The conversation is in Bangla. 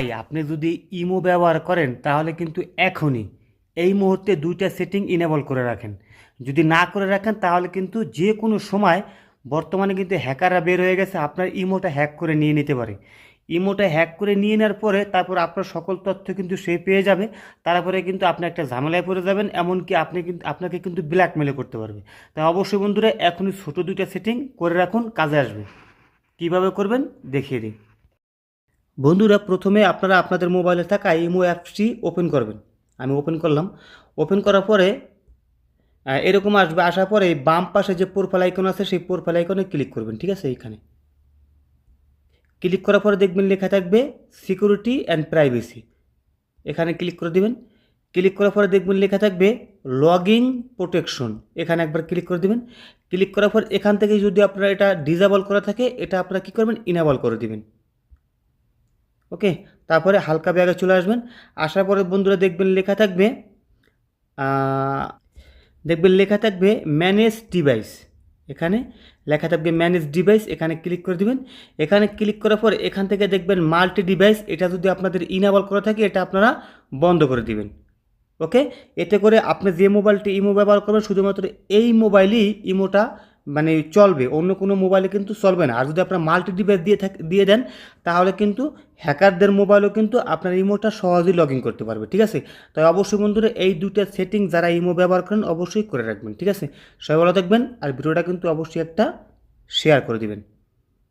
ভাই আপনি যদি ইমো ব্যবহার করেন তাহলে কিন্তু এখনই এই মুহূর্তে দুইটা সেটিং ইনেবল করে রাখেন। যদি না করে রাখেন তাহলে কিন্তু যে কোনো সময় বর্তমানে কিন্তু হ্যাকাররা বের হয়ে গেছে, আপনার ইমোটা হ্যাক করে নিয়ে নিতে পারে। ইমোটা হ্যাক করে নিয়ে নেওয়ার পরে তারপর আপনার সকল তথ্য কিন্তু সে পেয়ে যাবে। তারপরে কিন্তু আপনি একটা ঝামেলায় পড়ে যাবেন, এমনকি আপনাকে কিন্তু ব্ল্যাকমেলও করতে পারবে। তাই অবশ্যই বন্ধুরা এখনই ছোট দুইটা সেটিং করে রাখুন, কাজে আসবে। কিভাবে করবেন দেখিয়ে দিই। বন্ধুরা, প্রথমে আপনারা আপনাদের মোবাইলে থাকা ইমো অ্যাপসটি ওপেন করবেন। আমি ওপেন করলাম। ওপেন করার পরে এরকম আসবে। আসার পরে বাম পাশে যে প্রোফাইল আইকন আছে সেই প্রোফাইল আইকনে ক্লিক করবেন। ঠিক আছে, এইখানে ক্লিক করার পরে দেখবেন লেখা থাকবে সিকিউরিটি অ্যান্ড প্রাইভেসি। এখানে ক্লিক করে দিবেন। ক্লিক করার পরে দেখবেন লেখা থাকবে লগইন প্রোটেকশন। এখানে একবার ক্লিক করে দিবেন। ক্লিক করার পর এখান থেকে যদি আপনারা এটা ডিসেবল করা থাকে, এটা আপনারা কী করবেন, ইনেবল করে দিবেন। ওকে, তারপরে হালকা ব্যাগে চলে আসবেন। আসার পরে বন্ধুরা দেখবেন লেখা থাকবে ম্যানেজ ডিভাইস। এখানে লেখা থাকবে ম্যানেজ ডিভাইস, এখানে ক্লিক করে দিবেন। এখানে ক্লিক করার পর এখান থেকে দেখবেন মাল্টি ডিভাইস, এটা যদি আপনাদের ইনেবল করা থাকে এটা আপনারা বন্ধ করে দিবেন। ওকে, এতে করে আপনি যে মোবাইলটি ইমো ব্যবহার করবেন শুধুমাত্র এই মোবাইলই ইমোটা মানে চলবে, অন্য কোনো মোবাইলে কিন্তু চলবে না। আর যদি আপনার মাল্টি ডিভাইস দিয়ে দেন তাহলে কিন্তু হ্যাকারদের মোবাইলও কিন্তু আপনার ইমোটা সহজেই লগ ইন করতে পারবে। ঠিক আছে, তাই অবশ্যই বন্ধুরা এই দুইটা সেটিং যারা ইমো ব্যবহার করেন অবশ্যই করে রাখবেন। ঠিক আছে, সবাই ভালো থাকবেন, আর ভিডিওটা কিন্তু অবশ্যই একটা শেয়ার করে দিবেন।